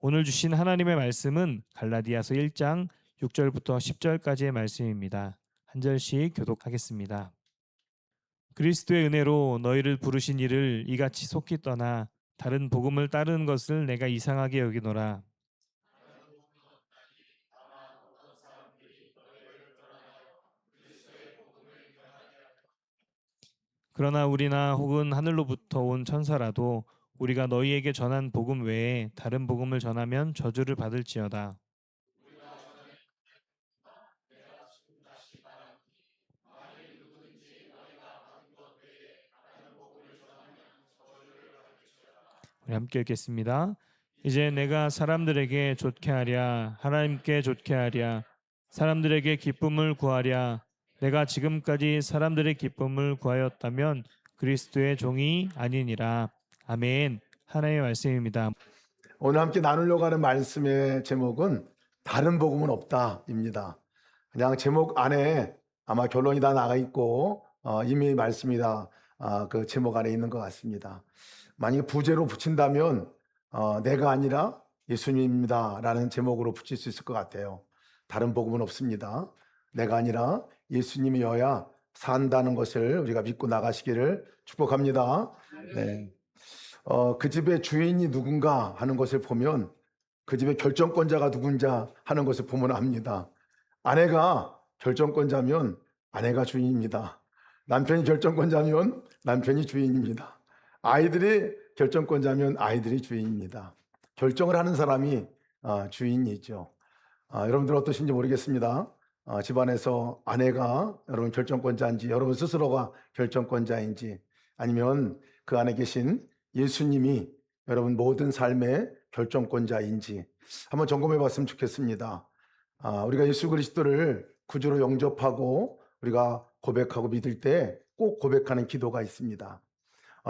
오늘 주신 하나님의 말씀은 갈라디아서 1장 6절부터 10절까지의 말씀입니다. 한 절씩 교독하겠습니다. 그리스도의 은혜로 너희를 부르신 이를 이같이 속히 떠나 다른 복음을 따르는 것을 내가 이상하게 여기노라. 그러나 우리나 혹은 하늘로부터 온 천사라도 우리가 너희에게 전한 복음 외에 다른 복음을 전하면 저주를 받을지어다. 우리 함께 읽겠습니다. 이제 내가 사람들에게 좋게 하랴, 하나님께 좋게 하랴, 사람들에게 기쁨을 구하랴. 내가 지금까지 사람들의 기쁨을 구하였다면 그리스도의 종이 아니니라. 아멘. 하나님의 말씀입니다. 오늘 함께 나누려고 하는 말씀의 제목은 다른 복음은 없다입니다. 그냥 제목 안에 아마 결론이 다 나가 있고 이미 말씀이 다 그 제목 안에 있는 것 같습니다. 만약에 부제로 붙인다면 내가 아니라 예수님입니다 라는 제목으로 붙일 수 있을 것 같아요. 다른 복음은 없습니다. 내가 아니라 예수님이어야 산다는 것을 우리가 믿고 나가시기를 축복합니다. 네. 그 집의 주인이 누군가 하는 것을 보면 그 집의 결정권자가 누군가 하는 것을 보면 압니다. 아내가 결정권자면 아내가 주인입니다. 남편이 결정권자면 남편이 주인입니다. 아이들이 결정권자면 아이들이 주인입니다. 결정을 하는 사람이 주인이죠. 여러분들 어떠신지 모르겠습니다. 집안에서 아내가 여러분 결정권자인지 여러분 스스로가 결정권자인지 아니면 그 안에 계신 예수님이 여러분 모든 삶의 결정권자인지 한번 점검해 봤으면 좋겠습니다. 우리가 예수 그리스도를 구주로 영접하고 우리가 고백하고 믿을 때 꼭 고백하는 기도가 있습니다.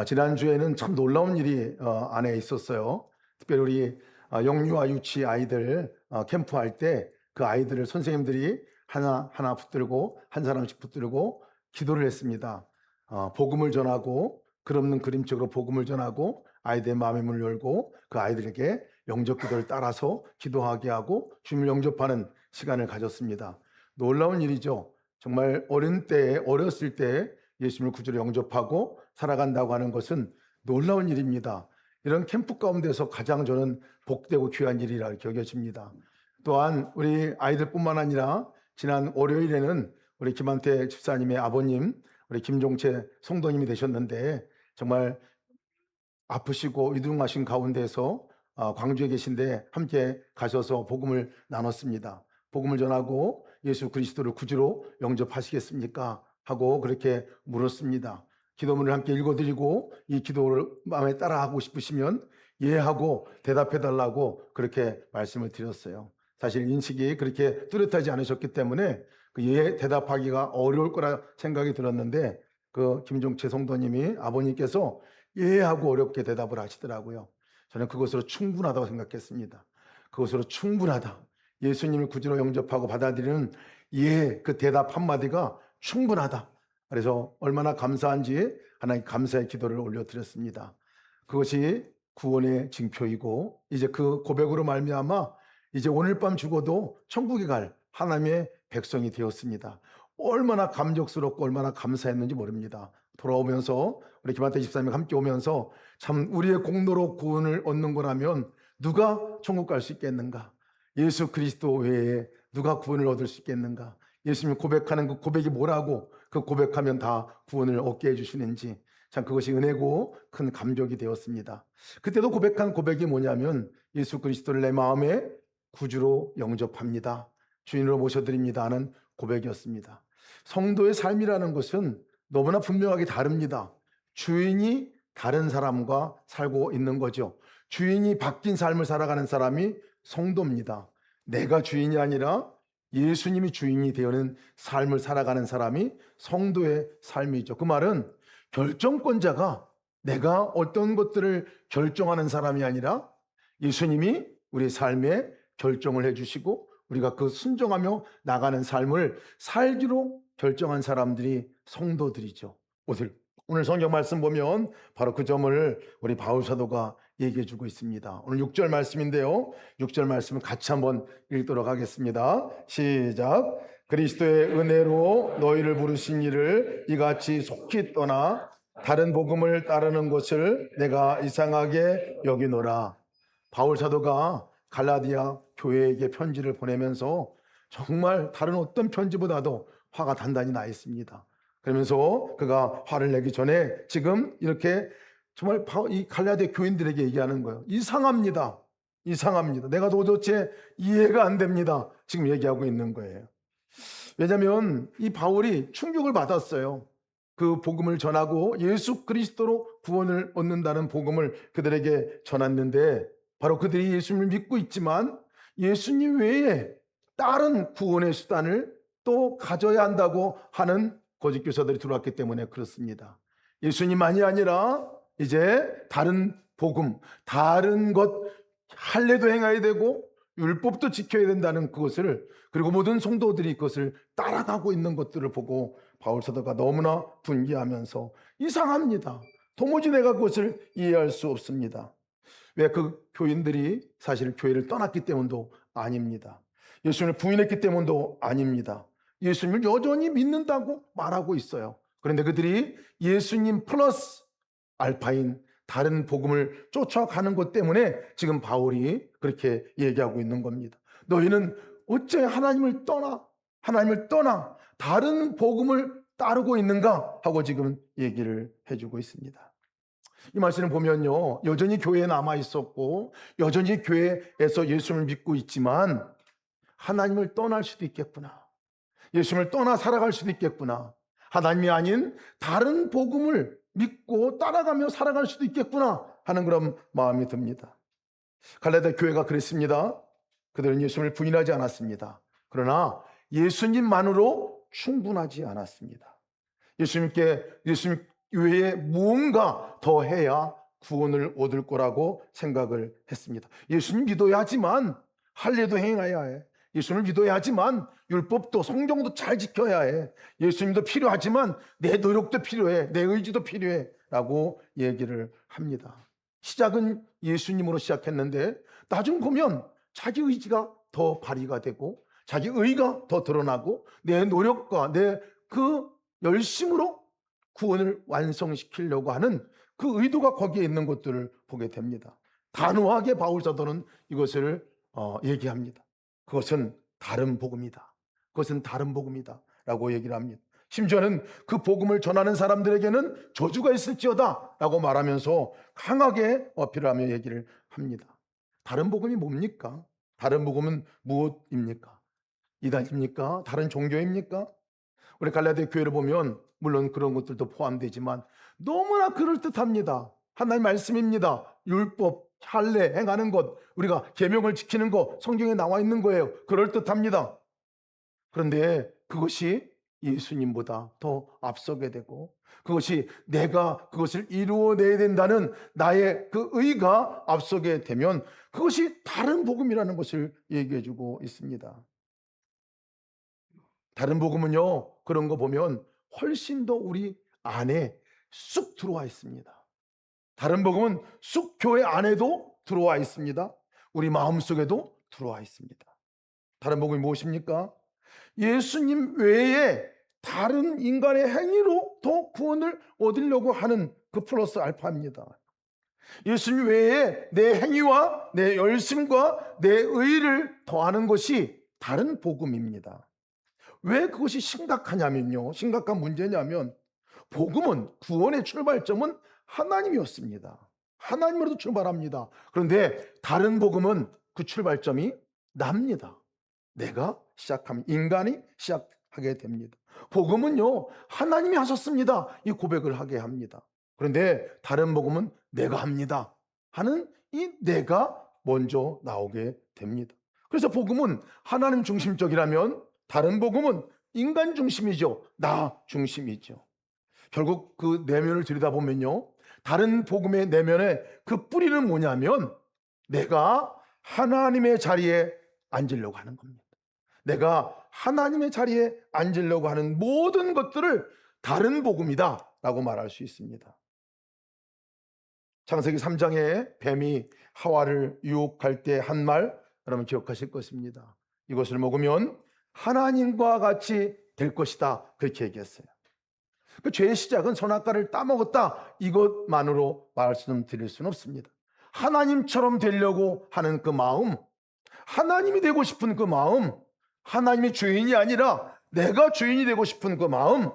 지난주에는 참 놀라운 일이 안에 있었어요. 특별히 우리 영유아 유치 아이들 캠프할 때 그 아이들을 선생님들이 하나하나 붙들고 한 사람씩 붙들고 기도를 했습니다. 복음을 전하고 글없는 그림책으로 복음을 전하고 아이들의 마음의 문을 열고 그 아이들에게 영접 기도를 따라서 기도하게 하고 주님을 영접하는 시간을 가졌습니다. 놀라운 일이죠. 정말 어렸을 때 예수님을 구주로 영접하고 살아간다고 하는 것은 놀라운 일입니다. 이런 캠프 가운데서 가장 저는 복되고 귀한 일이라 여겨집니다. 또한 우리 아이들뿐만 아니라 지난 월요일에는 우리 김한태 집사님의 아버님 우리 김종채 성도님이 되셨는데 정말 아프시고 위중하신 가운데서 광주에 계신데 함께 가셔서 복음을 나눴습니다. 복음을 전하고 예수 그리스도를 구주로 영접하시겠습니까? 하고 그렇게 물었습니다. 기도문을 함께 읽어드리고 이 기도를 마음에 따라하고 싶으시면 예 하고 대답해 달라고 그렇게 말씀을 드렸어요. 사실 인식이 그렇게 뚜렷하지 않으셨기 때문에 그 예 대답하기가 어려울 거라 생각이 들었는데 그 김종채 성도님이 아버님께서 예 하고 어렵게 대답을 하시더라고요. 저는 그것으로 충분하다고 생각했습니다. 그것으로 충분하다. 예수님을 구주로 영접하고 받아들이는 예, 그 대답 한마디가 충분하다. 그래서 얼마나 감사한지 하나님 감사의 기도를 올려드렸습니다. 그것이 구원의 징표이고 이제 그 고백으로 말미암아 이제 오늘 밤 죽어도 천국에 갈 하나님의 백성이 되었습니다. 얼마나 감격스럽고 얼마나 감사했는지 모릅니다. 돌아오면서 우리 김한태 집사님과 함께 오면서 참 우리의 공로로 구원을 얻는 거라면 누가 천국 갈 수 있겠는가? 예수 그리스도 외에 누가 구원을 얻을 수 있겠는가? 예수님 고백하는 그 고백이 뭐라고 그 고백하면 다 구원을 얻게 해주시는지 참 그것이 은혜고 큰 감격이 되었습니다. 그때도 고백한 고백이 뭐냐면 예수 그리스도를 내 마음에 구주로 영접합니다. 주인으로 모셔드립니다 하는 고백이었습니다. 성도의 삶이라는 것은 너무나 분명하게 다릅니다. 주인이 다른 사람과 살고 있는 거죠. 주인이 바뀐 삶을 살아가는 사람이 성도입니다. 내가 주인이 아니라 예수님이 주인이 되어는 삶을 살아가는 사람이 성도의 삶이죠. 그 말은 결정권자가 내가 어떤 것들을 결정하는 사람이 아니라 예수님이 우리 삶에 결정을 해주시고 우리가 그 순종하며 나가는 삶을 살기로 결정한 사람들이 성도들이죠. 오늘 오늘 성경 말씀 보면 바로 그 점을 우리 바울 사도가 얘기해 주고 있습니다. 오늘 6절 말씀인데요. 6절 말씀을 같이 한번 읽도록 하겠습니다. 시작. 그리스도의 은혜로 너희를 부르신 이를 이같이 속히 떠나 다른 복음을 따르는 것을 내가 이상하게 여기노라. 바울 사도가 갈라디아 교회에게 편지를 보내면서 정말 다른 어떤 편지보다도 화가 단단히 나 있습니다. 그러면서 그가 화를 내기 전에 지금 이렇게 정말 이 갈라디아 교인들에게 얘기하는 거예요. 이상합니다. 이상합니다. 내가 도대체 이해가 안 됩니다. 지금 얘기하고 있는 거예요. 왜냐하면 이 바울이 충격을 받았어요. 그 복음을 전하고 예수 그리스도로 구원을 얻는다는 복음을 그들에게 전했는데 바로 그들이 예수님을 믿고 있지만 예수님 외에 다른 구원의 수단을 또 가져야 한다고 하는 거짓 교사들이 들어왔기 때문에 그렇습니다. 예수님만이 아니라 이제 다른 복음, 다른 것 할례도 행해야 되고 율법도 지켜야 된다는 그것을, 그리고 모든 성도들이 그것을 따라가고 있는 것들을 보고 바울 사도가 너무나 분개하면서 이상합니다. 도무지 내가 그것을 이해할 수 없습니다. 왜? 그 교인들이 사실 교회를 떠났기 때문도 아닙니다. 예수님을 부인했기 때문도 아닙니다. 예수님을 여전히 믿는다고 말하고 있어요. 그런데 그들이 예수님 플러스 알파인 다른 복음을 쫓아가는 것 때문에 지금 바울이 그렇게 얘기하고 있는 겁니다. 너희는 어째 하나님을 떠나 다른 복음을 따르고 있는가 하고 지금 얘기를 해주고 있습니다. 이 말씀을 보면요, 여전히 교회에 남아 있었고 여전히 교회에서 예수님을 믿고 있지만 하나님을 떠날 수도 있겠구나, 예수님을 떠나 살아갈 수도 있겠구나, 하나님이 아닌 다른 복음을 믿고 따라가며 살아갈 수도 있겠구나 하는 그런 마음이 듭니다. 갈라디아 교회가 그랬습니다. 그들은 예수님을 부인하지 않았습니다. 그러나 예수님만으로 충분하지 않았습니다. 예수님 외에 무언가 더 해야 구원을 얻을 거라고 생각을 했습니다. 예수님 믿어야 하지만 할례도 행해야 해. 예수님을 믿어야 하지만 율법도 성경도 잘 지켜야 해. 예수님도 필요하지만 내 노력도 필요해. 내 의지도 필요해 라고 얘기를 합니다. 시작은 예수님으로 시작했는데 나중 보면 자기 의지가 더 발휘가 되고 자기 의가 더 드러나고 내 노력과 내 그 열심으로 구원을 완성시키려고 하는 그 의도가 거기에 있는 것들을 보게 됩니다. 단호하게 바울 사도는 이것을 얘기합니다. 그것은 다른 복음이다. 그것은 다른 복음이다 라고 얘기를 합니다. 심지어는 그 복음을 전하는 사람들에게는 저주가 있을지어다 라고 말하면서 강하게 어필을 하며 얘기를 합니다. 다른 복음이 뭡니까? 다른 복음은 무엇입니까? 이단입니까? 다른 종교입니까? 우리 갈라디아 교회를 보면 물론 그런 것들도 포함되지만 너무나 그럴듯합니다. 하나님 말씀입니다. 율법, 할례 행하는 것, 우리가 계명을 지키는 것 성경에 나와 있는 거예요. 그럴듯합니다. 그런데 그것이 예수님보다 더 앞서게 되고 그것이 내가 그것을 이루어내야 된다는 나의 그 의가 앞서게 되면 그것이 다른 복음이라는 것을 얘기해 주고 있습니다. 다른 복음은요, 그런 거 보면 훨씬 더 우리 안에 쑥 들어와 있습니다. 다른 복음은 쑥 교회 안에도 들어와 있습니다. 우리 마음속에도 들어와 있습니다. 다른 복음이 무엇입니까? 예수님 외에 다른 인간의 행위로 더 구원을 얻으려고 하는 그 플러스 알파입니다. 예수님 외에 내 행위와 내 열심과 내 의를 더하는 것이 다른 복음입니다. 왜 그것이 심각하냐면요, 심각한 문제냐면 복음은, 구원의 출발점은 하나님이었습니다. 하나님으로도 출발합니다. 그런데 다른 복음은 그 출발점이 납니다. 내가 시작하면 인간이 시작하게 됩니다. 복음은요, 하나님이 하셨습니다 이 고백을 하게 합니다. 그런데 다른 복음은 내가 합니다 하는 이 내가 먼저 나오게 됩니다. 그래서 복음은 하나님 중심적이라면 다른 복음은 인간 중심이죠. 나 중심이죠. 결국 그 내면을 들여다보면요, 다른 복음의 내면의 그 뿌리는 뭐냐면 내가 하나님의 자리에 앉으려고 하는 겁니다. 내가 하나님의 자리에 앉으려고 하는 모든 것들을 다른 복음이다 라고 말할 수 있습니다. 창세기 3장에 뱀이 하와를 유혹할 때 한 말, 여러분 기억하실 것입니다. 이것을 먹으면 하나님과 같이 될 것이다. 그렇게 얘기했어요. 그 죄의 시작은 선악과를 따먹었다. 이것만으로 말씀드릴 수는 없습니다. 하나님처럼 되려고 하는 그 마음, 하나님이 되고 싶은 그 마음, 하나님이 주인이 아니라 내가 주인이 되고 싶은 그 마음,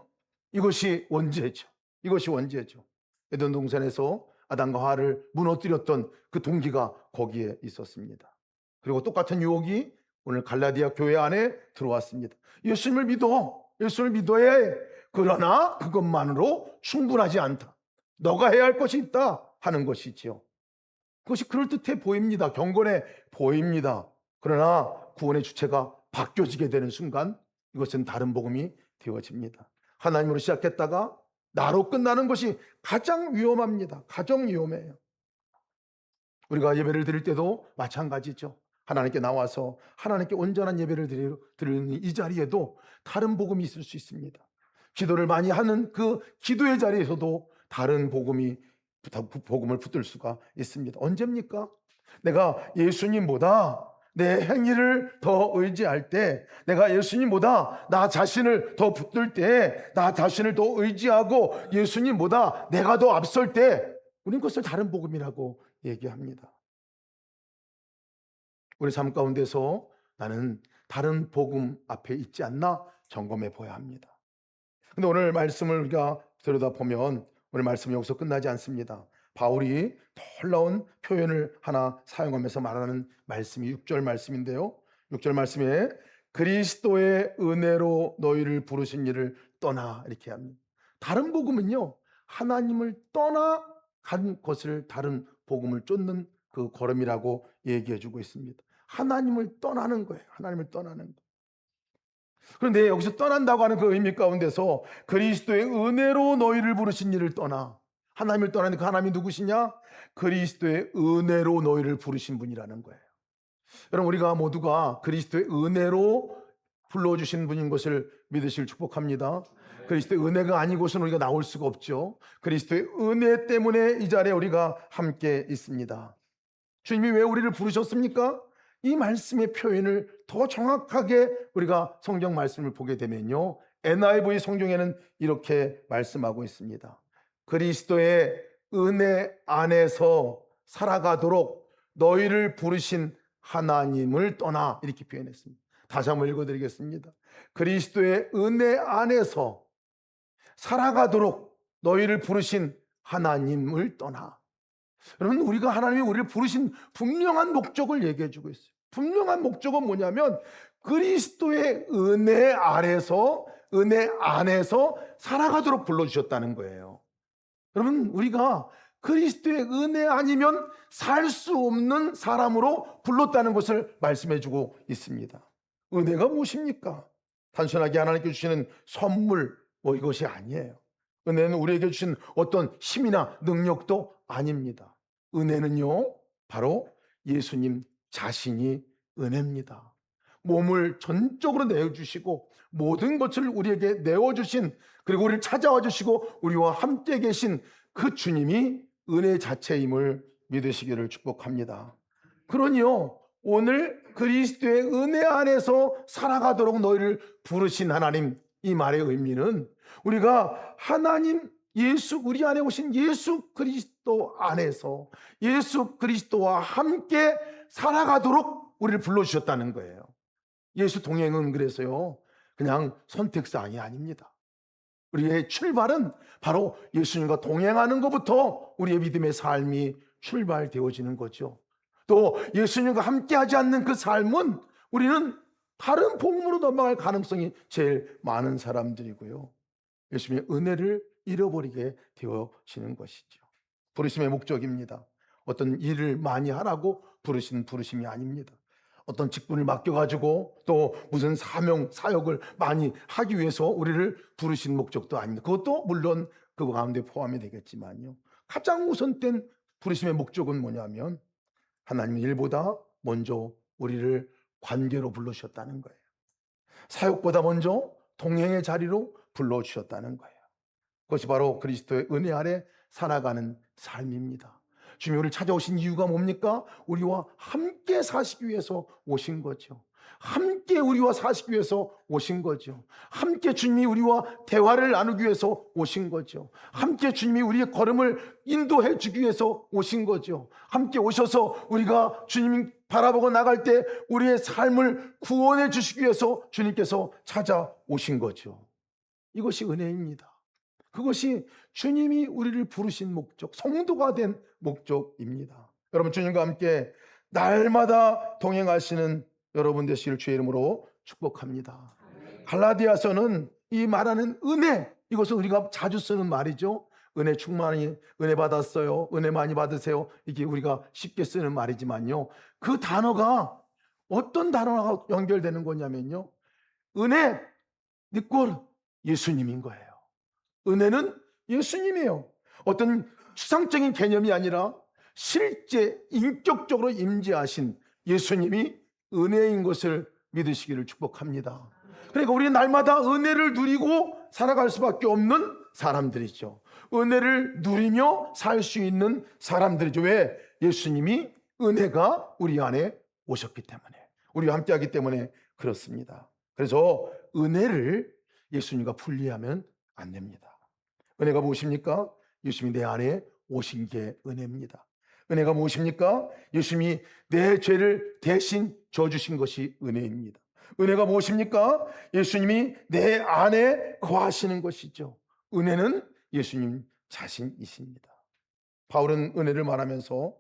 이것이 원죄죠. 이것이 원죄죠. 에덴 동산에서 아담과 하와를 무너뜨렸던 그 동기가 거기에 있었습니다. 그리고 똑같은 유혹이 오늘 갈라디아 교회 안에 들어왔습니다. 예수님을 믿어. 예수를 믿어야 해. 그러나 그것만으로 충분하지 않다. 너가 해야 할 것이 있다 하는 것이지요. 그것이 그럴듯해 보입니다. 경건해 보입니다. 그러나 구원의 주체가 바뀌어지게 되는 순간 이것은 다른 복음이 되어집니다. 하나님으로 시작했다가 나로 끝나는 것이 가장 위험합니다. 가장 위험해요. 우리가 예배를 드릴 때도 마찬가지죠. 하나님께 나와서 하나님께 온전한 예배를 드리는 이 자리에도 다른 복음이 있을 수 있습니다. 기도를 많이 하는 그 기도의 자리에서도 다른 복음을 붙들 수가 있습니다. 언제입니까? 내가 예수님보다 내 행위를 더 의지할 때, 내가 예수님보다 나 자신을 더 붙들 때, 나 자신을 더 의지하고 예수님보다 내가 더 앞설 때, 우리는 그것을 다른 복음이라고 얘기합니다. 우리 삶 가운데서 나는 다른 복음 앞에 있지 않나 점검해 보아야 합니다. 근데 오늘 말씀을 우리가 들여다보면 오늘 말씀이 여기서 끝나지 않습니다. 바울이 놀라운 표현을 하나 사용하면서 말하는 말씀이 6절 말씀인데요. 6절 말씀에 그리스도의 은혜로 너희를 부르신 이를 떠나 이렇게 합니다. 다른 복음은요, 하나님을 떠나 간 것을 다른 복음을 쫓는 그 걸음이라고 얘기해 주고 있습니다. 하나님을 떠나는 거예요. 하나님을 떠나는 거. 그런데 여기서 떠난다고 하는 그 의미 가운데서 그리스도의 은혜로 너희를 부르신 이를 떠나, 하나님을 떠나는 그 하나님이 누구시냐? 그리스도의 은혜로 너희를 부르신 분이라는 거예요. 여러분, 우리가 모두가 그리스도의 은혜로 불러주신 분인 것을 믿으시길 축복합니다. 그리스도의 은혜가 아니고서는 우리가 나올 수가 없죠. 그리스도의 은혜 때문에 이 자리에 우리가 함께 있습니다. 주님이 왜 우리를 부르셨습니까? 이 말씀의 표현을 더 정확하게 우리가 성경 말씀을 보게 되면요, NIV 성경에는 이렇게 말씀하고 있습니다. 그리스도의 은혜 안에서 살아가도록 너희를 부르신 하나님을 떠나, 이렇게 표현했습니다. 다시 한번 읽어드리겠습니다. 그리스도의 은혜 안에서 살아가도록 너희를 부르신 하나님을 떠나. 여러분, 우리가 하나님이 우리를 부르신 분명한 목적을 얘기해 주고 있어요. 분명한 목적은 뭐냐면 그리스도의 은혜 아래서, 은혜 안에서 살아가도록 불러주셨다는 거예요. 여러분, 우리가 그리스도의 은혜 아니면 살 수 없는 사람으로 불렀다는 것을 말씀해 주고 있습니다. 은혜가 무엇입니까? 단순하게 하나님께 주시는 선물 이것이 아니에요. 은혜는 우리에게 주신 어떤 힘이나 능력도 아닙니다. 은혜는요, 바로 예수님 자신이 은혜입니다. 몸을 전적으로 내어주시고 모든 것을 우리에게 내어주신, 그리고 우리를 찾아와 주시고 우리와 함께 계신 그 주님이 은혜 자체임을 믿으시기를 축복합니다. 그러니요, 오늘 그리스도의 은혜 안에서 살아가도록 너희를 부르신 하나님, 이 말의 의미는 우리가 하나님 예수, 우리 안에 오신 예수 그리스도 안에서 예수 그리스도와 함께 살아가도록 우리를 불러주셨다는 거예요. 예수 동행은 그래서요, 그냥 선택사항이 아닙니다. 우리의 출발은 바로 예수님과 동행하는 것부터 우리의 믿음의 삶이 출발되어지는 거죠. 또 예수님과 함께하지 않는 그 삶은 우리는 다른 복음으로 넘어갈 가능성이 제일 많은 사람들이고요, 예수님의 은혜를 잃어버리게 되어지는 것이죠. 부르심의 목적입니다. 어떤 일을 많이 하라고 부르신 부르심이 아닙니다. 어떤 직분을 맡겨가지고 또 무슨 사역을 많이 하기 위해서 우리를 부르신 목적도 아닙니다. 그것도 물론 그 가운데 포함이 되겠지만요, 가장 우선된 부르심의 목적은 뭐냐면 하나님의 일보다 먼저 우리를 관계로 불러주셨다는 거예요. 사역보다 먼저 동행의 자리로 불러주셨다는 거예요. 그것이 바로 그리스도의 은혜 아래 살아가는 삶입니다. 주님이 우리를 찾아오신 이유가 뭡니까? 우리와 함께 사시기 위해서 오신 거죠. 함께 우리와 사시기 위해서 오신 거죠. 함께 주님이 우리와 대화를 나누기 위해서 오신 거죠. 함께 주님이 우리의 걸음을 인도해 주기 위해서 오신 거죠. 함께 오셔서 우리가 주님 바라보고 나갈 때 우리의 삶을 구원해 주시기 위해서 주님께서 찾아오신 거죠. 이것이 은혜입니다. 그것이 주님이 우리를 부르신 목적, 성도가 된 목적입니다. 여러분, 주님과 함께 날마다 동행하시는 여러분 되시길 주의 이름으로 축복합니다. 갈라디아서는 이 말하는 은혜, 이것은 우리가 자주 쓰는 말이죠. 은혜 충만히, 은혜 받았어요, 은혜 많이 받으세요, 이게 우리가 쉽게 쓰는 말이지만요, 그 단어가 어떤 단어가 연결되는 거냐면요, 은혜, 니꼴, 예수님인 거예요. 은혜는 예수님이에요. 어떤 추상적인 개념이 아니라 실제 인격적으로 임재하신 예수님이 은혜인 것을 믿으시기를 축복합니다. 그러니까 우리는 날마다 은혜를 누리고 살아갈 수밖에 없는 사람들이죠. 은혜를 누리며 살 수 있는 사람들이죠. 왜? 예수님이 은혜가 우리 안에 오셨기 때문에, 우리와 함께하기 때문에 그렇습니다. 그래서 은혜를 예수님과 분리하면 안 됩니다. 은혜가 무엇입니까? 예수님이 내 안에 오신 게 은혜입니다. 은혜가 무엇입니까? 예수님이 내 죄를 대신 져주신 것이 은혜입니다. 은혜가 무엇입니까? 예수님이 내 안에 거하시는 것이죠. 은혜는 예수님 자신이십니다. 바울은 은혜를 말하면서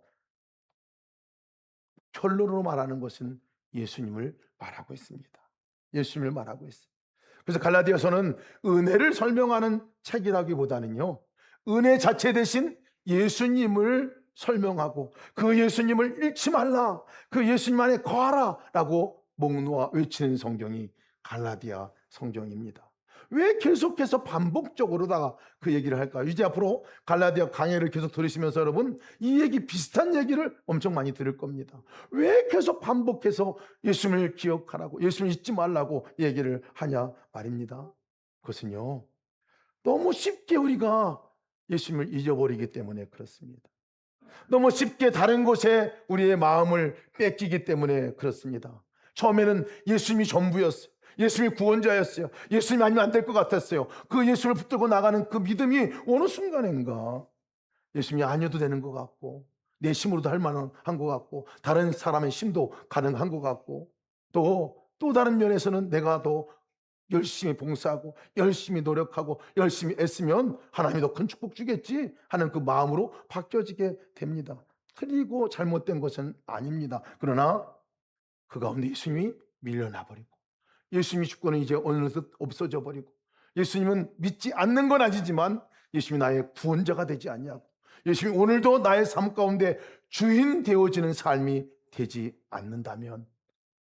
결론으로 말하는 것은 예수님을 말하고 있습니다. 예수님을 말하고 있습니다. 그래서 갈라디아서는 은혜를 설명하는 책이라기보다는요, 은혜 자체 대신 예수님을 설명하고 그 예수님을 잃지 말라, 그 예수님 안에 거하라 라고 목 놓아 외치는 성경이 갈라디아 성경입니다. 왜 계속해서 반복적으로다가 그 얘기를 할까요? 이제 앞으로 갈라디아 강해를 계속 들으시면서 여러분, 이 얘기, 비슷한 얘기를 엄청 많이 들을 겁니다. 왜 계속 반복해서 예수님을 기억하라고, 예수님을 잊지 말라고 얘기를 하냐 말입니다. 그것은요, 너무 쉽게 우리가 예수님을 잊어버리기 때문에 그렇습니다. 너무 쉽게 다른 곳에 우리의 마음을 뺏기기 때문에 그렇습니다. 처음에는 예수님이 전부였어요. 예수님이 구원자였어요. 예수님이 아니면 안 될 것 같았어요. 그 예수를 붙들고 나가는 그 믿음이 어느 순간인가 예수님이 아니어도 되는 것 같고, 내 힘으로도 할 만한 것 같고, 다른 사람의 힘도 가능한 것 같고, 또 다른 면에서는 내가 더 열심히 봉사하고 열심히 노력하고 열심히 애쓰면 하나님이 더 큰 축복 주겠지 하는 그 마음으로 바뀌어지게 됩니다. 틀리고 잘못된 것은 아닙니다. 그러나 그 가운데 예수님이 밀려나 버리고, 예수님이 주권은 이제 어느덧 없어져 버리고, 예수님은 믿지 않는 건 아니지만 예수님이 나의 구원자가 되지 않냐고, 예수님이 오늘도 나의 삶 가운데 주인 되어지는 삶이 되지 않는다면,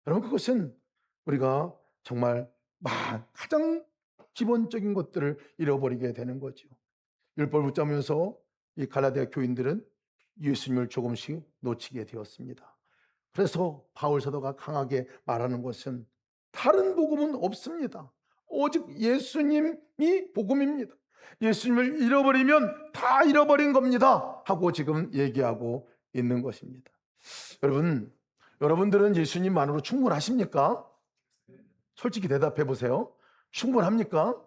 여러분, 그것은 우리가 정말 가장 기본적인 것들을 잃어버리게 되는 거죠. 율법을 붙잡으면서 이 갈라디아 교인들은 예수님을 조금씩 놓치게 되었습니다. 그래서 바울 사도가 강하게 말하는 것은 다른 복음은 없습니다. 오직 예수님이 복음입니다. 예수님을 잃어버리면 다 잃어버린 겁니다 하고 지금 얘기하고 있는 것입니다. 여러분들은 예수님만으로 충분하십니까? 솔직히 대답해 보세요. 충분합니까?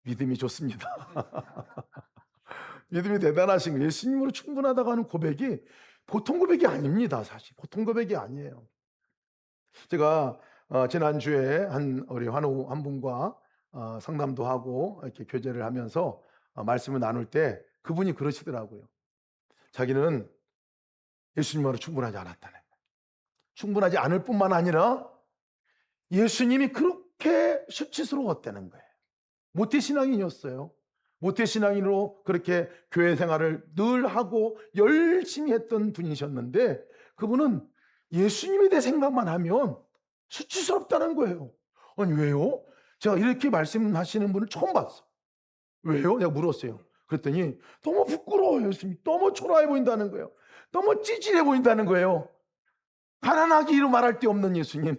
믿음이 좋습니다. 믿음이 대단하신 거예요. 예수님으로 충분하다고 하는 고백이 보통 고백이 아닙니다. 사실 보통 고백이 아니에요. 제가 지난주에 우리 환우 한 분과 상담도 하고 이렇게 교제를 하면서 말씀을 나눌 때 그분이 그러시더라고요. 자기는 예수님으로 충분하지 않았다는 거예요. 충분하지 않을 뿐만 아니라 예수님이 그렇게 수치스러웠다는 거예요. 모태신앙인이었어요. 모태신앙인으로 그렇게 교회 생활을 늘 하고 열심히 했던 분이셨는데, 그분은 예수님에 대해 생각만 하면 수치스럽다는 거예요. 아니, 왜요? 제가 이렇게 말씀하시는 분을 처음 봤어. 왜요? 내가 물었어요. 그랬더니 너무 부끄러워요. 예수님이 너무 초라해 보인다는 거예요. 너무 찌질해 보인다는 거예요. 가난하기로 말할 데 없는 예수님.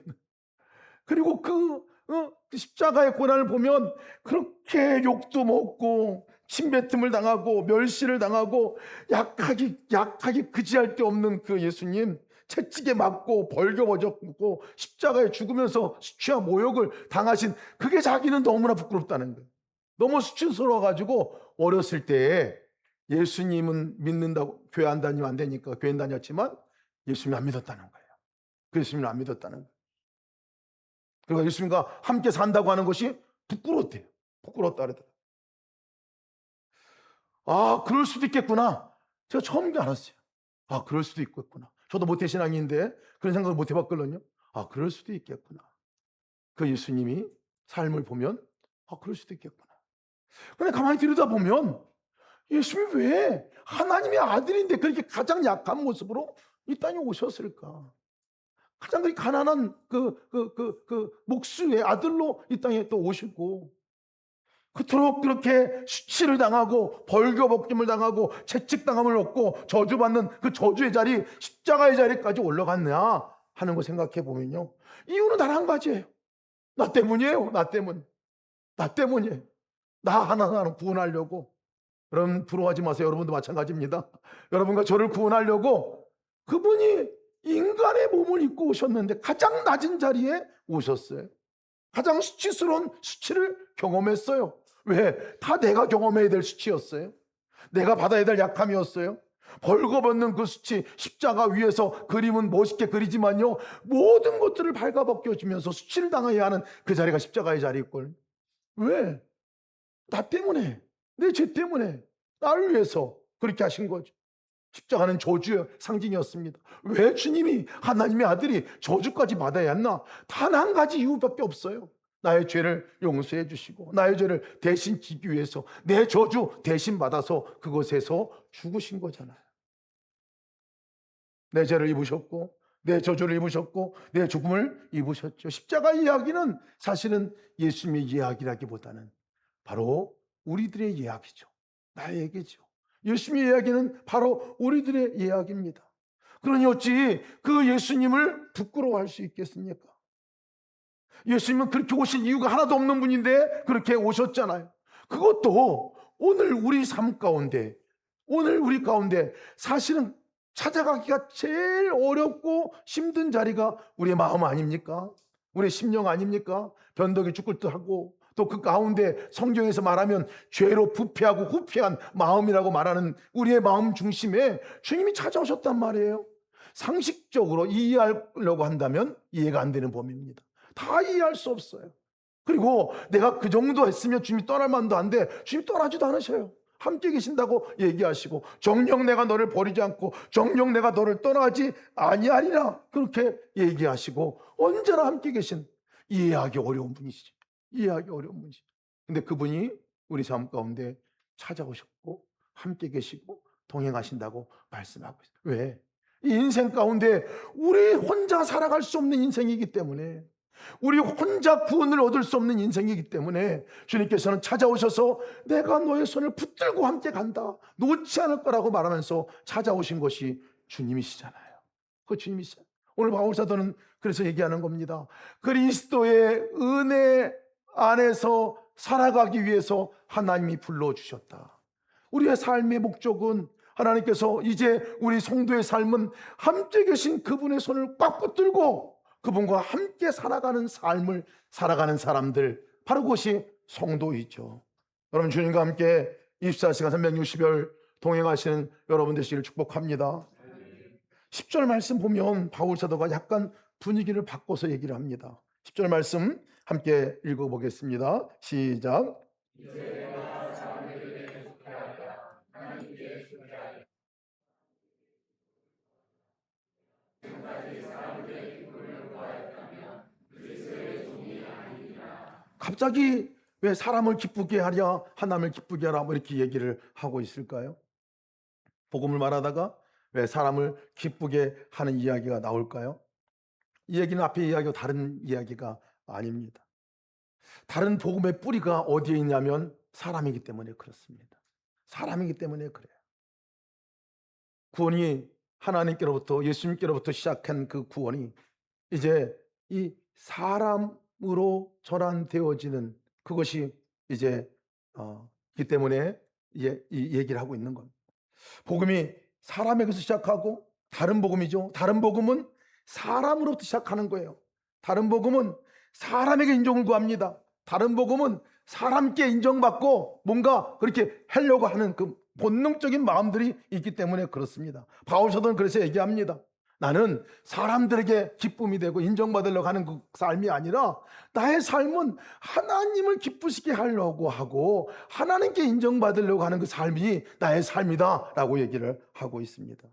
그리고 그 그 십자가의 고난을 보면 그렇게 욕도 먹고 침뱉음을 당하고 멸시를 당하고 약하기 그지할 데 없는 그 예수님, 채찍에 맞고 벌겨버졌고 십자가에 죽으면서 수치와 모욕을 당하신, 그게 자기는 너무나 부끄럽다는 거예요. 너무 수치스러워가지고 어렸을 때에 예수님은 믿는다고, 교회 안 다니면 안 되니까 교회 다녔지만 예수님 안 믿었다는 거예요. 그 예수님을 안 믿었다는 거예요. 그리고 예수님과 함께 산다고 하는 것이 부끄러웠대요. 부끄러웠다 그러더라고요. 아, 그럴 수도 있겠구나. 제가 처음 알았어요. 아, 그럴 수도 있겠구나. 저도 모태신앙인데 그런 생각을 못 해봤거든요. 아, 그럴 수도 있겠구나. 그 예수님이 삶을 보면 아, 그럴 수도 있겠구나. 근데 가만히 들여다보면 예수님이 왜 하나님의 아들인데 그렇게 가장 약한 모습으로 이 땅에 오셨을까? 가장 그 가난한 목수의 아들로 이 땅에 또 오시고, 그토록 그렇게 수치를 당하고 벌거벗김을 당하고 채찍당함을 얻고 저주받는 그 저주의 자리, 십자가의 자리까지 올라갔냐 하는 거 생각해 보면요, 이유는 단 한 가지예요. 나 때문이에요. 나 때문이에요. 나 하나하나 구원하려고. 여러분 부러워하지 마세요. 여러분도 마찬가지입니다. 여러분과 저를 구원하려고 그분이 인간의 몸을 입고 오셨는데 가장 낮은 자리에 오셨어요. 가장 수치스러운 수치를 경험했어요. 왜? 다 내가 경험해야 될 수치였어요. 내가 받아야 될 약함이었어요. 벌거벗는 그 수치, 십자가 위에서 그림은 멋있게 그리지만요, 모든 것들을 발가벗겨주면서 수치를 당해야 하는 그 자리가 십자가의 자리일걸. 왜? 나 때문에, 내 죄 때문에, 나를 위해서 그렇게 하신 거죠. 십자가는 저주의 상징이었습니다. 왜 주님이, 하나님의 아들이 저주까지 받아야 했나? 단 한 가지 이유밖에 없어요. 나의 죄를 용서해 주시고 나의 죄를 대신 지기 위해서 내 저주 대신 받아서 그곳에서 죽으신 거잖아요. 내 죄를 입으셨고 내 저주를 입으셨고 내 죽음을 입으셨죠. 십자가 이야기는 사실은 예수님의 이야기라기보다는 바로 우리들의 이야기죠. 나의 얘기죠. 예수님의 이야기는 바로 우리들의 이야기입니다. 그러니 어찌 그 예수님을 부끄러워할 수 있겠습니까? 예수님은 그렇게 오신 이유가 하나도 없는 분인데 그렇게 오셨잖아요. 그것도 오늘 우리 삶 가운데, 오늘 우리 가운데 사실은 찾아가기가 제일 어렵고 힘든 자리가 우리의 마음 아닙니까? 우리의 심령 아닙니까? 변덕이 죽을 듯하고 또 그 가운데 성경에서 말하면 죄로 부패하고 후패한 마음이라고 말하는 우리의 마음 중심에 주님이 찾아오셨단 말이에요. 상식적으로 이해하려고 한다면 이해가 안 되는 범위입니다. 다 이해할 수 없어요. 그리고 내가 그 정도 했으면 주님이 떠날 만도 한데 주님이 떠나지도 않으셔요. 함께 계신다고 얘기하시고 정녕 내가 너를 버리지 않고 정녕 내가 너를 떠나지 아니하리라 그렇게 얘기하시고 언제나 함께 계신, 이해하기 어려운 분이시죠. 이해하기 어려운 분이시죠. 근데 그분이 우리 삶 가운데 찾아오셨고 함께 계시고 동행하신다고 말씀하고 있어요. 왜? 이 인생 가운데 우리 혼자 살아갈 수 없는 인생이기 때문에, 우리 혼자 구원을 얻을 수 없는 인생이기 때문에 주님께서는 찾아오셔서 내가 너의 손을 붙들고 함께 간다, 놓지 않을 거라고 말하면서 찾아오신 것이 주님이시잖아요. 그 주님이시잖아요. 오늘 바울사도는 그래서 얘기하는 겁니다. 그리스도의 은혜 안에서 살아가기 위해서 하나님이 불러주셨다. 우리의 삶의 목적은, 하나님께서 이제 우리 성도의 삶은 함께 계신 그분의 손을 꽉 붙들고 그분과 함께 살아가는 삶을 살아가는 사람들, 바로 그것이 성도이죠. 여러분 주님과 함께 24시간 360일 동행하시는 여러분 되시기를 축복합니다. 10절 말씀 보면 바울사도가 약간 분위기를 바꿔서 얘기를 합니다. 10절 말씀 함께 읽어보겠습니다. 시작. 갑자기 왜 사람을 기쁘게 하랴 하나님을 기쁘게 하라 뭐 이렇게 얘기를 하고 있을까요? 복음을 말하다가 왜 사람을 기쁘게 하는 이야기가 나올까요? 이 얘기는 앞에 이야기와 다른 이야기가 아닙니다. 다른 복음의 뿌리가 어디에 있냐면 사람이기 때문에 그렇습니다. 사람이기 때문에 그래요. 구원이 하나님께로부터, 예수님께로부터 시작한 그 구원이 이제 이 사람 사람으로 전환되어지는 그것이 이제 이 때문에 이제 이 얘기를 하고 있는 겁니다. 복음이 사람에게서 시작하고 다른 복음이죠. 다른 복음은 사람으로부터 시작하는 거예요. 다른 복음은 사람에게 인정을 구합니다. 다른 복음은 사람께 인정받고 뭔가 그렇게 하려고 하는 그 본능적인 마음들이 있기 때문에 그렇습니다. 바울 사도는 그래서 얘기합니다. 나는 사람들에게 기쁨이 되고 인정받으려고 하는 그 삶이 아니라 나의 삶은 하나님을 기쁘시게 하려고 하고 하나님께 인정받으려고 하는 그 삶이 나의 삶이다 라고 얘기를 하고 있습니다.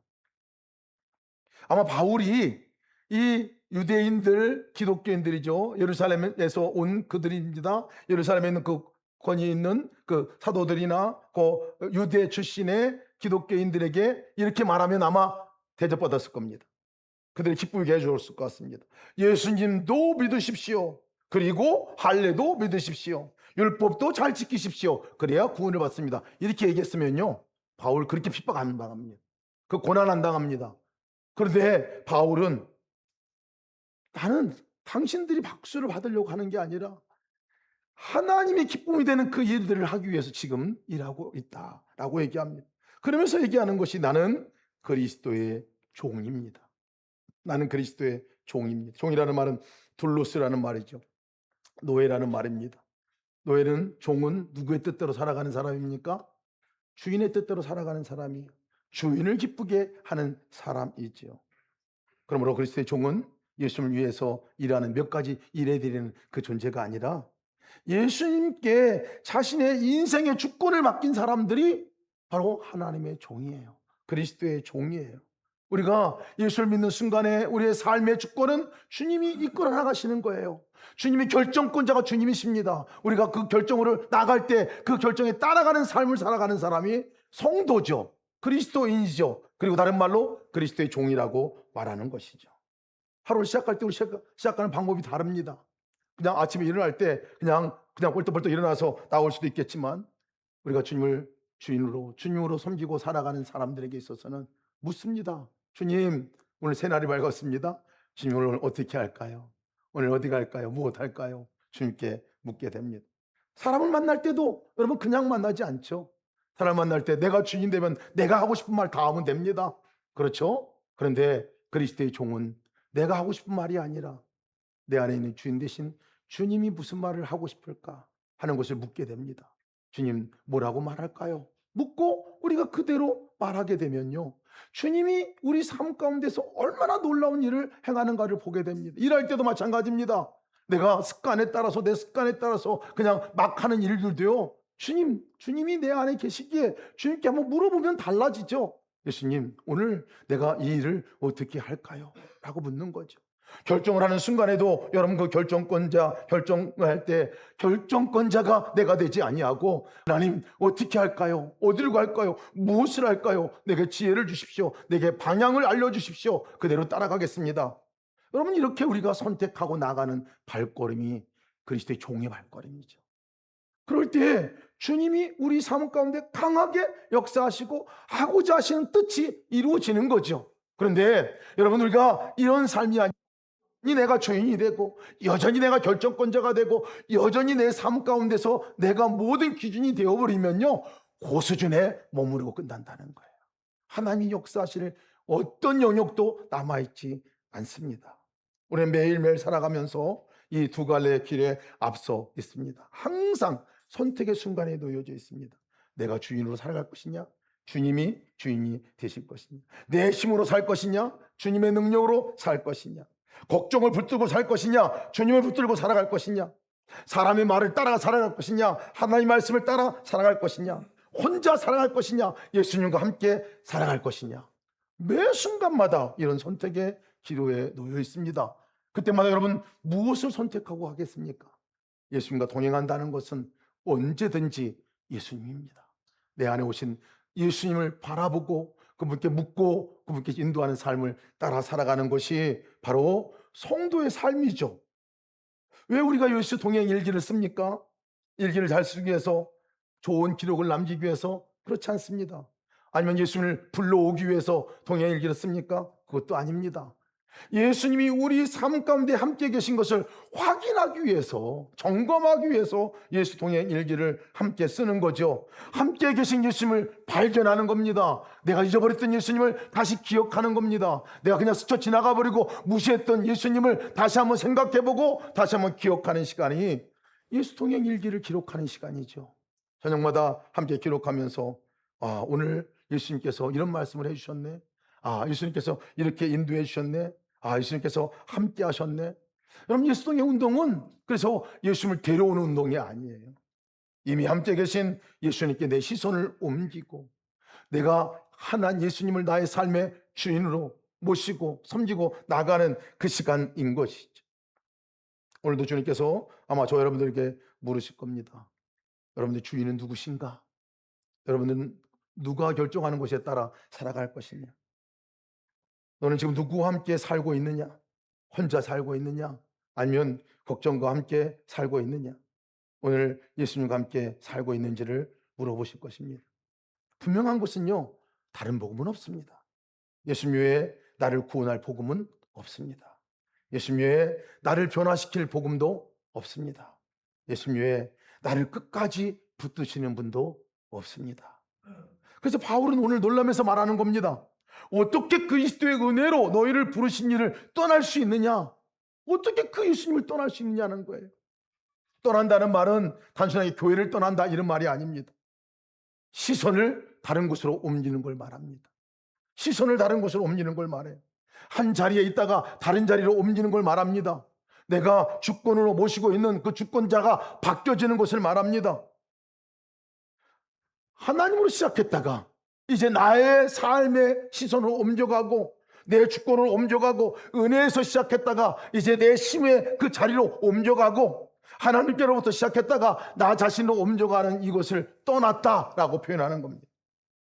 아마 바울이 이 유대인들, 기독교인들이죠. 예루살렘에서 온 그들입니다. 예루살렘에 있는 그 권위 있는 그 사도들이나 그 유대 출신의 기독교인들에게 이렇게 말하면 아마 대접받았을 겁니다. 그들이 기쁘게 해주었을 것 같습니다. 예수님도 믿으십시오. 그리고 할례도 믿으십시오. 율법도 잘 지키십시오. 그래야 구원을 받습니다. 이렇게 얘기했으면요, 바울 그렇게 핍박 안 당합니다. 그 고난 안 당합니다. 그런데 바울은 나는 당신들이 박수를 받으려고 하는 게 아니라 하나님의 기쁨이 되는 그 일들을 하기 위해서 지금 일하고 있다라고 얘기합니다. 그러면서 얘기하는 것이 나는 그리스도의 종입니다. 나는 그리스도의 종입니다. 종이라는 말은 둘로스라는 말이죠. 노예라는 말입니다. 노예는, 종은 누구의 뜻대로 살아가는 사람입니까? 주인의 뜻대로 살아가는 사람이에요. 주인을 기쁘게 하는 사람이죠. 그러므로 그리스도의 종은 예수님을 위해서 일하는 몇 가지 일해드리는 그 존재가 아니라 예수님께 자신의 인생의 주권을 맡긴 사람들이 바로 하나님의 종이에요. 그리스도의 종이에요. 우리가 예수를 믿는 순간에 우리의 삶의 주권은 주님이 이끌어 나가시는 거예요. 주님이 결정권자가 주님이십니다. 우리가 그 결정으로 나갈 때 그 결정에 따라가는 삶을 살아가는 사람이 성도죠. 그리스도인이죠. 그리고 다른 말로 그리스도의 종이라고 말하는 것이죠. 하루를 시작할 때 우리 시작하는 방법이 다릅니다. 그냥 아침에 일어날 때 그냥 벌떡벌떡 일어나서 나올 수도 있겠지만 우리가 주님을 주님으로 섬기고 살아가는 사람들에게 있어서는 묻습니다. 주님, 오늘 새날이 밝았습니다. 주님, 오늘 어떻게 할까요? 오늘 어디 갈까요? 무엇 할까요? 주님께 묻게 됩니다. 사람을 만날 때도 여러분 그냥 만나지 않죠. 사람 만날 때 내가 주인 되면 내가 하고 싶은 말 다 하면 됩니다. 그렇죠? 그런데 그리스도의 종은 내가 하고 싶은 말이 아니라 내 안에 있는 주인 대신 주님이 무슨 말을 하고 싶을까 하는 것을 묻게 됩니다. 주님 뭐라고 말할까요? 묻고 우리가 그대로 말하게 되면요, 주님이 우리 삶 가운데서 얼마나 놀라운 일을 행하는가를 보게 됩니다. 일할 때도 마찬가지입니다. 내가 내 습관에 따라서 그냥 막 하는 일들도요, 주님이 내 안에 계시기에 주님께 한번 물어보면 달라지죠. 예수님, 오늘 내가 이 일을 어떻게 할까요? 라고 묻는 거죠. 결정을 하는 순간에도 여러분 그 결정할 때 결정권자가 내가 되지 아니하고 하나님 어떻게 할까요? 어디로 갈까요? 무엇을 할까요? 내게 지혜를 주십시오. 내게 방향을 알려주십시오. 그대로 따라가겠습니다. 여러분, 이렇게 우리가 선택하고 나가는 발걸음이 그리스도의 종의 발걸음이죠. 그럴 때 주님이 우리 삶 가운데 강하게 역사하시고 하고자 하시는 뜻이 이루어지는 거죠. 그런데 여러분, 우리가 이런 삶이 아니 내가 주인이 되고 여전히 내가 결정권자가 되고 여전히 내 삶 가운데서 내가 모든 기준이 되어버리면요, 고수준에 머무르고 끝난다는 거예요. 하나님이 역사하실 어떤 영역도 남아있지 않습니다. 우리는 매일매일 살아가면서 이 두 갈래의 길에 앞서 있습니다. 항상 선택의 순간에 놓여져 있습니다. 내가 주인으로 살아갈 것이냐, 주님이 주인이 되실 것이냐, 내 힘으로 살 것이냐, 주님의 능력으로 살 것이냐, 걱정을 붙들고 살 것이냐, 주님을 붙들고 살아갈 것이냐, 사람의 말을 따라 살아갈 것이냐, 하나님의 말씀을 따라 살아갈 것이냐, 혼자 살아갈 것이냐, 예수님과 함께 살아갈 것이냐, 매 순간마다 이런 선택의 기로에 놓여 있습니다. 그때마다 여러분 무엇을 선택하고 하겠습니까? 예수님과 동행한다는 것은 언제든지 예수님입니다. 내 안에 오신 예수님을 바라보고 그분께 묻고 그분께 인도하는 삶을 따라 살아가는 것이 바로 성도의 삶이죠. 왜 우리가 예수 동행 일기를 씁니까? 일기를 잘 쓰기 위해서, 좋은 기록을 남기기 위해서? 그렇지 않습니다. 아니면 예수님을 불러오기 위해서 동행 일기를 씁니까? 그것도 아닙니다. 예수님이 우리 삶 가운데 함께 계신 것을 확인하기 위해서, 점검하기 위해서 예수 동행 일기를 함께 쓰는 거죠. 함께 계신 예수님을 발견하는 겁니다. 내가 잊어버렸던 예수님을 다시 기억하는 겁니다. 내가 그냥 스쳐 지나가 버리고 무시했던 예수님을 다시 한번 생각해보고 다시 한번 기억하는 시간이 예수 동행 일기를 기록하는 시간이죠. 저녁마다 함께 기록하면서 오늘 예수님께서 이런 말씀을 해주셨네. 예수님께서 이렇게 인도해 주셨네. 예수님께서 함께 하셨네. 여러분, 예수동의 운동은 그래서 예수님을 데려오는 운동이 아니에요. 이미 함께 계신 예수님께 내 시선을 옮기고 내가 하나님 예수님을 나의 삶의 주인으로 모시고 섬기고 나가는 그 시간인 것이죠. 오늘도 주님께서 아마 저 여러분들에게 물으실 겁니다. 여러분들 주인은 누구신가? 여러분들은 누가 결정하는 것에 따라 살아갈 것이냐? 너는 지금 누구와 함께 살고 있느냐? 혼자 살고 있느냐? 아니면 걱정과 함께 살고 있느냐? 오늘 예수님과 함께 살고 있는지를 물어보실 것입니다. 분명한 것은요, 다른 복음은 없습니다. 예수님 외에 나를 구원할 복음은 없습니다. 예수님 외에 나를 변화시킬 복음도 없습니다. 예수님 외에 나를 끝까지 붙드시는 분도 없습니다. 그래서 바울은 오늘 놀라면서 말하는 겁니다. 어떻게 그리스도의 은혜로 너희를 부르신 이를 떠날 수 있느냐? 어떻게 그 예수님을 떠날 수 있느냐는 거예요. 떠난다는 말은 단순하게 교회를 떠난다 이런 말이 아닙니다. 시선을 다른 곳으로 옮기는 걸 말합니다. 시선을 다른 곳으로 옮기는 걸 말해요. 한 자리에 있다가 다른 자리로 옮기는 걸 말합니다. 내가 주권으로 모시고 있는 그 주권자가 바뀌어지는 것을 말합니다. 하나님으로 시작했다가 이제 나의 삶의 시선을 옮겨가고 내 주권을 옮겨가고 은혜에서 시작했다가 이제 내 힘의 그 자리로 옮겨가고 하나님께로부터 시작했다가 나 자신으로 옮겨가는 이것을 떠났다라고 표현하는 겁니다.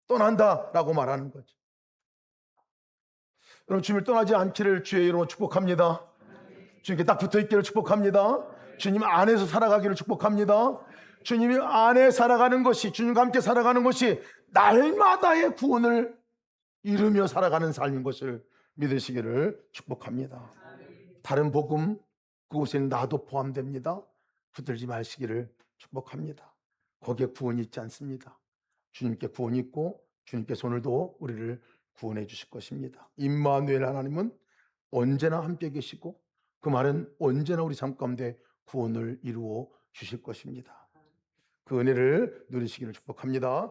떠난다라고 말하는 거죠. 여러분, 주님을 떠나지 않기를 주의 이름으로 축복합니다. 주님께 딱 붙어있기를 축복합니다. 주님 안에서 살아가기를 축복합니다. 주님이 안에 살아가는 것이, 주님과 함께 살아가는 것이 날마다의 구원을 이루며 살아가는 삶인 것을 믿으시기를 축복합니다. 다른 복음, 그곳에는 나도 포함됩니다. 붙들지 마시기를 축복합니다. 거기에 구원이 있지 않습니다. 주님께 구원이 있고 주님께서 오늘도 우리를 구원해 주실 것입니다. 임마누엘 하나님은 언제나 함께 계시고 그 말은 언제나 우리 삶 가운데 구원을 이루어 주실 것입니다. 그 은혜를 누리시기를 축복합니다.